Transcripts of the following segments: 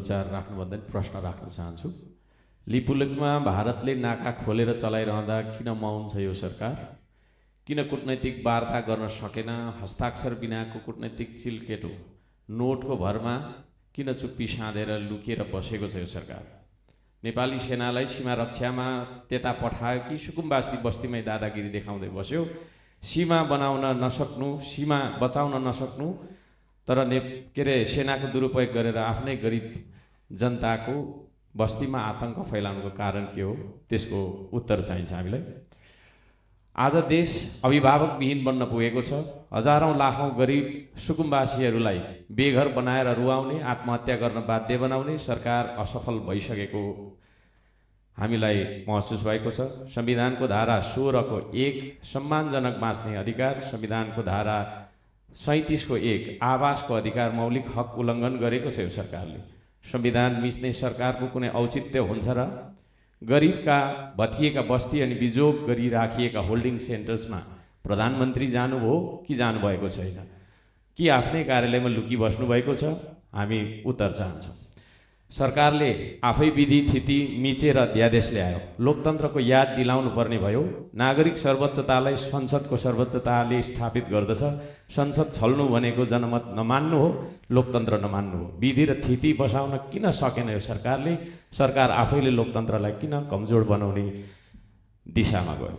विचार राख्नुभन्दा प्रश्न राख्न चाहन्छु। लिपुलेकमा भारतले नाका खोलेर चलाइरहँदा किन मौन छ यो सरकार? किन कूटनैतिक वार्ता गर्न सकेन? हस्ताक्षर बिनाको कूटनैतिक चिलकेटो नोटको भरमा किन चुप्पी साँधेर लुकेर बसेको छ यो सरकार? नेपाली सेनालाई सीमा रक्षामा त्यता पठायो कि सुकुम्बासी बस्तीमै दादागिरी देखाउँदै बस्यो? सीमा बनाउन नसक्नु, सीमा बचाउन नसक्नु, तर के अरे सेनाको दुरुपयोग गरेर आफ्नै गरिब जनताको बस्तीमा आतंक फैलाउनुको कारण के हो? त्यसको उत्तर चाहिन्छ हामीलाई। आज देश अभिभावकविहीन बन्न पुगेको छ। हजारौं लाखौं गरिब सुकुम्बासीहरूलाई बेघर बनाएर रुवाउने, आत्महत्या गर्न बाध्य बनाउने सरकार असफल भइसकेको हामीलाई महसुस भएको छ। संविधानको धारा 16 को 1 सम्मानजनक बाँच्ने अधिकार, संविधानको धारा 37 को 1 आवासको अधिकार, मौलिक हक उल्लङ्घन गरेको छ यो सरकारले। संविधान मिच्ने सरकारको कुनै औचित्य हुन्छ र? गरिबका भत्किएका बस्ती अनि बिजोग गरी राखिएका होल्डिङ सेन्टर्समा प्रधानमन्त्री जानुभयो कि जानुभएको छैन? कि आफ्नै कार्यालयमा लुकी बस्नु भएको छ? हामी उत्तर चाहन्छौँ। सरकारले आफै विधि थिति मिचेर अध्यादेश ल्यायो। लोकतन्त्रको याद दिलाउनु पर्ने भयो। नागरिक सर्वोच्चतालाई संसदको सर्वोच्चताले स्थापित गर्दछ। संसद छल्नु भनेको जनमत नमान्नु हो, लोकतन्त्र नमान्नु हो। विधि र थिति बसाउन किन सकेन यो सरकारले? सरकार आफैले लोकतन्त्रलाई किन कमजोर बनाउने दिशामा गयो?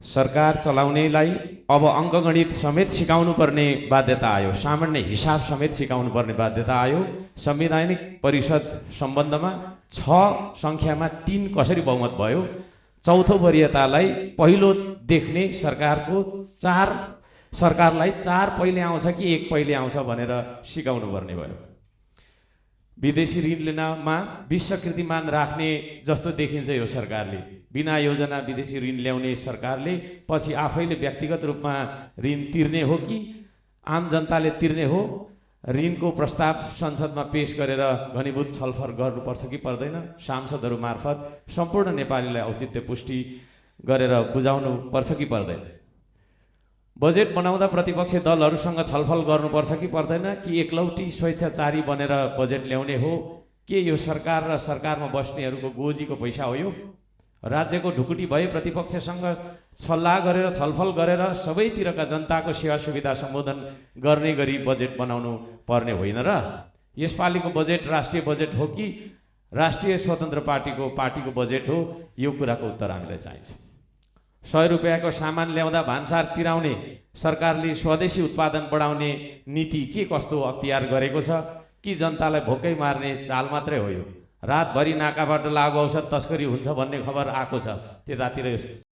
सरकार चलाउनेलाई अब अङ्कगणित समेत सिकाउनु पर्ने बाध्यता आयो। सामान्य हिसाब समेत सिकाउनु पर्ने बाध्यता आयो। संवैधानिक परिषद सम्बन्धमा 6 सङ्ख्यामा 3 कसरी बहुमत भयो? चौथो वरियतालाई पहिलो देख्ने सरकारलाई 4 पहिले आउँछ कि 1 पहिले आउँछ भनेर सिकाउनु पर्ने भयो। विदेशी ऋण लिनमा विश्वकृतिमान राख्ने जस्तो देखिन्छ यो सरकारले। बिना योजना विदेशी ऋण ल्याउने सरकारले पछि आफैले व्यक्तिगत रूपमा ऋण तिर्ने हो कि आम जनताले तिर्ने हो? ऋणको प्रस्ताव संसदमा पेश गरेर घनीभूत छलफल गर्नुपर्छ कि पर्दैन? सांसदहरू मार्फत सम्पूर्ण नेपालीलाई औचित्य पुष्टि गरेर बुझाउनु पर्छ कि पर्दैन? बजेट बनाउँदा प्रतिपक्षी दलहरूसँग छलफल गर्नुपर्छ कि पर्दैन? कि एकलौटी स्वेच्छाचारी बनेर बजेट ल्याउने हो? के यो सरकार र सरकारमा बस्नेहरूको गोजीको पैसा हो यो? राज्यको ढुकुटी भए प्रतिपक्षसँग सल्लाह गरेर छलफल गरेर सबैतिरका जनताको सेवा सुविधा सम्बोधन गर्ने गरी बजेट बनाउनु पर्ने होइन र? यसपालिको बजेट राष्ट्रिय बजेट हो कि राष्ट्रिय स्वतन्त्र पार्टीको बजेट हो? यो कुराको उत्तर हामीलाई चाहिन्छ। 100 रुपियाँको सामान ल्याउँदा भान्सार तिराउने सरकारले स्वदेशी उत्पादन बढाउने नीति के कस्तो अख्तियार गरेको छ? कि जनतालाई भोकै मार्ने चाल मात्रै हो यो? रातभरि नाकाबाट लागु औषध तस्करी हुन्छ भन्ने खबर आएको छ, त्यतातिर